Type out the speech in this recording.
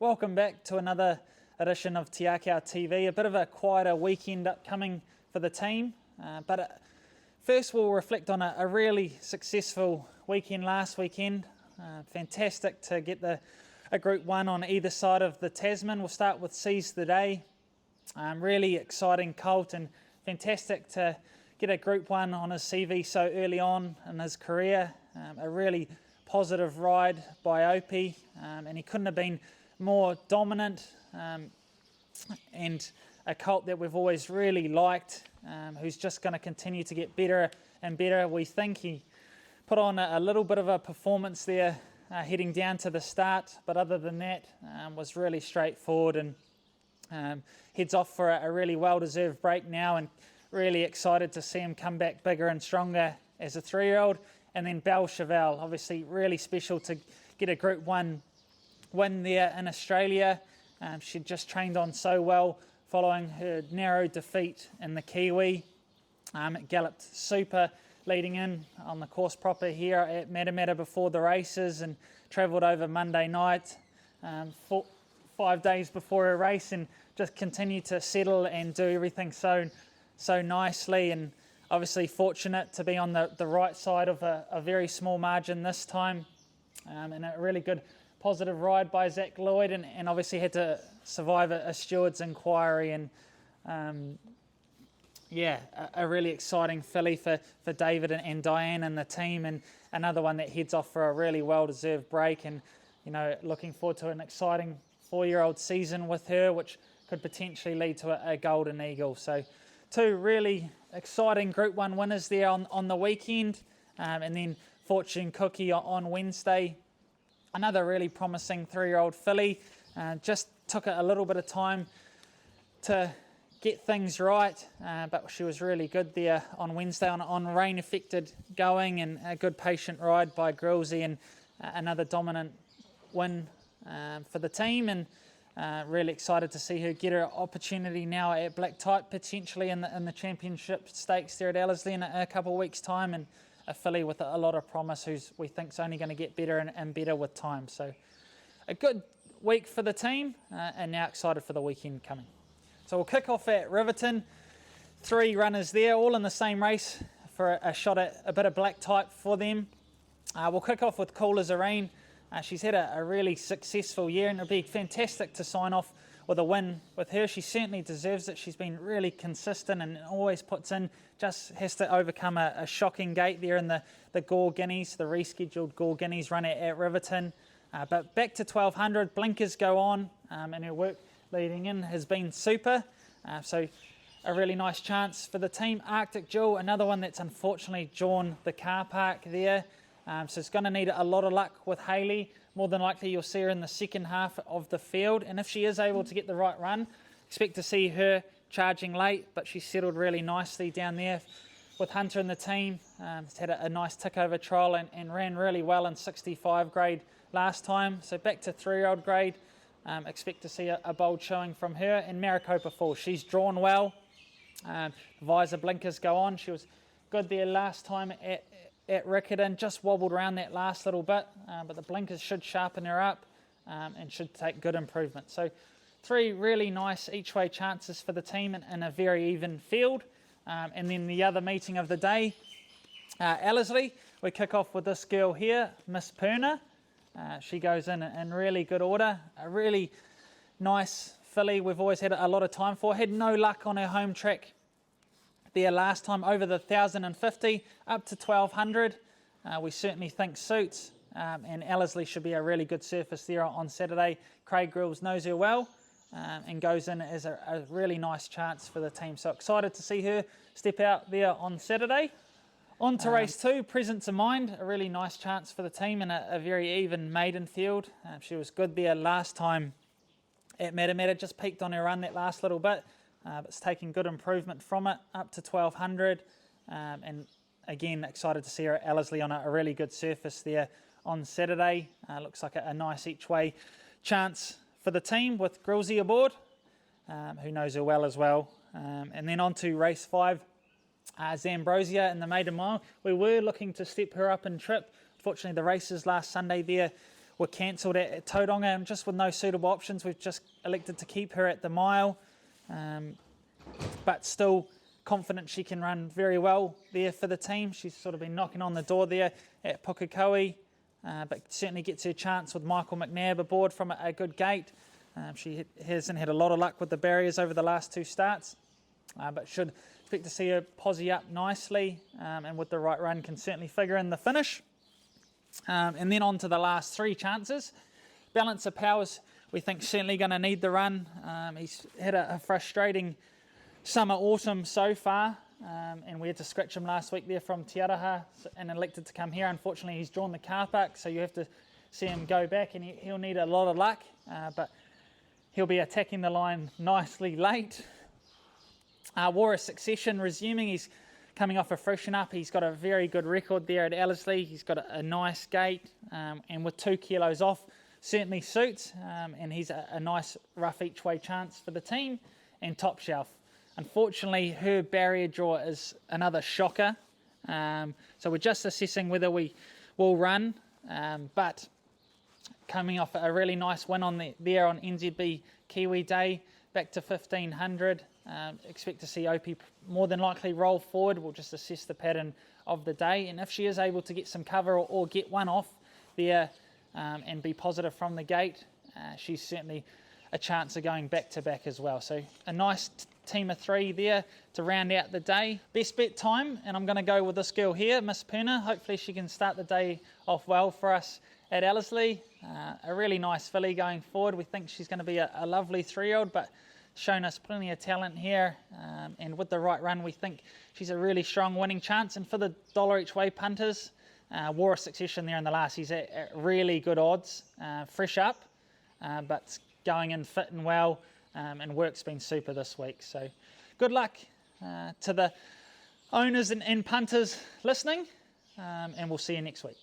Welcome back to another edition of Te Akau TV. A bit of a quieter weekend upcoming for the team, but first we'll reflect on a really successful weekend last weekend. Fantastic to get a Group 1 on either side of the Tasman. We'll start with Seize the Day. Really exciting colt and fantastic to get a Group 1 on his CV so early on in his career. A really positive ride by Opie, and he couldn't have been more dominant, and a colt that we've always really liked, who's just going to continue to get better and better. We think he put on a little bit of a performance there heading down to the start, but other than that was really straightforward, and heads off for a really well-deserved break now, and really excited to see him come back bigger and stronger as a 3-year-old. And then Belle Chevelle, obviously really special to get a Group 1 win there in Australia. She just trained on so well following her narrow defeat in the Kiwi. It galloped super leading in on the course proper here at Matamata before the races, and travelled over Monday night, 5 days before a race, and just continued to settle and do everything so nicely. And obviously fortunate to be on the right side of a very small margin this time, and a really good positive ride by Zach Lloyd, and obviously had to survive a steward's inquiry, and a really exciting filly for David and Diane and the team, and another one that heads off for a really well-deserved break, and looking forward to an exciting 4-year-old season with her, which could potentially lead to a Golden Eagle. So 2 really exciting Group 1 winners there on the weekend, and then Fortune Cookie on Wednesday. Another really promising 3-year-old filly. Just took a little bit of time to get things right, but she was really good there on Wednesday on rain-affected going, and a good patient ride by Grillsy, and another dominant win for the team, and really excited to see her get her opportunity now at Black Type, potentially in the championship stakes there at Ellerslie in a couple of weeks' time, and a filly with a lot of promise, who's we think is only going to get better and better with time. So a good week for the team, and now excited for the weekend coming. So we'll kick off at Riverton. 3 runners there, all in the same race for a shot at a bit of Black Type for them. We'll kick off with Cool as a Rain. She's had a really successful year, and it'll be fantastic to sign off with a win with her. She certainly deserves it. She's been really consistent and always puts in, just has to overcome a shocking gate there in the Gore Guineas, the rescheduled Gore Guineas run at Riverton. But back to 1200, blinkers go on, and her work leading in has been super. So a really nice chance for the team. Arctic Jewel, another one that's unfortunately drawn the car park there. So it's going to need a lot of luck with Hayley. More than likely you'll see her in the second half of the field, and if she is able to get the right run, expect to see her charging late, but she settled really nicely down there with Hunter and the team. It's had a nice tick over trial, and ran really well in 65 grade last time, so back to 3-year-old grade. Expect to see a bold showing from her. And Maricopa Falls, she's drawn well. Visor blinkers go on. She was good there last time at Riverton, just wobbled around that last little bit, but the blinkers should sharpen her up, and should take good improvement. So 3 really nice each way chances for the team in a very even field. And then the other meeting of the day, Ellerslie, we kick off with this girl here, Miss Perna. She goes in really good order. A really nice filly we've always had a lot of time for. Had no luck on her home track there last time, over the 1050 up to 1200. We certainly think suits, and Ellerslie should be a really good surface there on Saturday. Craig Grills knows her well, and goes in as a really nice chance for the team. So excited to see her step out there on Saturday. On to race 2, Present to Mind, a really nice chance for the team in a very even maiden field. She was good there last time at Matamata, just peaked on her run that last little bit, but it's taking good improvement from it, up to 1200, and again excited to see her at Ellerslie on a really good surface there on Saturday. Looks like a nice each way chance for the team with Grillsy aboard, who knows her well as well. And then on to race 5, Zambrosia in the maiden mile. We were looking to step her up in trip. Fortunately, the races last Sunday there were cancelled at Tauranga, and just with no suitable options, we've just elected to keep her at the mile. But still confident she can run very well there for the team. She's sort of been knocking on the door there at Pukekohe, but certainly gets her chance with Michael McNabb aboard from a good gate. She hasn't had a lot of luck with the barriers over the last 2 starts, but should expect to see her posse up nicely, and with the right run can certainly figure in the finish. And then on to the last 3 chances. Balance of Powers, we think certainly going to need the run. He's had a frustrating summer, autumn so far, and we had to scratch him last week there from Te Araha and elected to come here. Unfortunately, he's drawn the car park, so you have to see him go back, and he'll need a lot of luck, but he'll be attacking the line nicely late. War of Succession resuming. He's coming off a freshen up. He's got a very good record there at Ellerslie. He's got a nice gait, and with 2 kilos off, certainly suits, and he's a nice rough each way chance for the team. And Top Shelf. Unfortunately, her barrier draw is another shocker, so we're just assessing whether we will run, but coming off a really nice win there on NZB Kiwi Day, back to 1500. Expect to see OP more than likely roll forward. We'll just assess the pattern of the day, and if she is able to get some cover or get one off there and be positive from the gate, she's certainly a chance of going back to back as well. So a nice team of 3 there to round out the day. Best bet time, and I'm going to go with this girl here, Miss Puna. Hopefully she can start the day off well for us at Ellerslie. A really nice filly going forward. We think she's going to be a lovely 3-year-old, but shown us plenty of talent here, and with the right run we think she's a really strong winning chance. And for the $1 each way punters, War of Succession there in the last, he's at really good odds, fresh up, but going in fit and well, and work's been super this week. So good luck to the owners and punters listening, and we'll see you next week.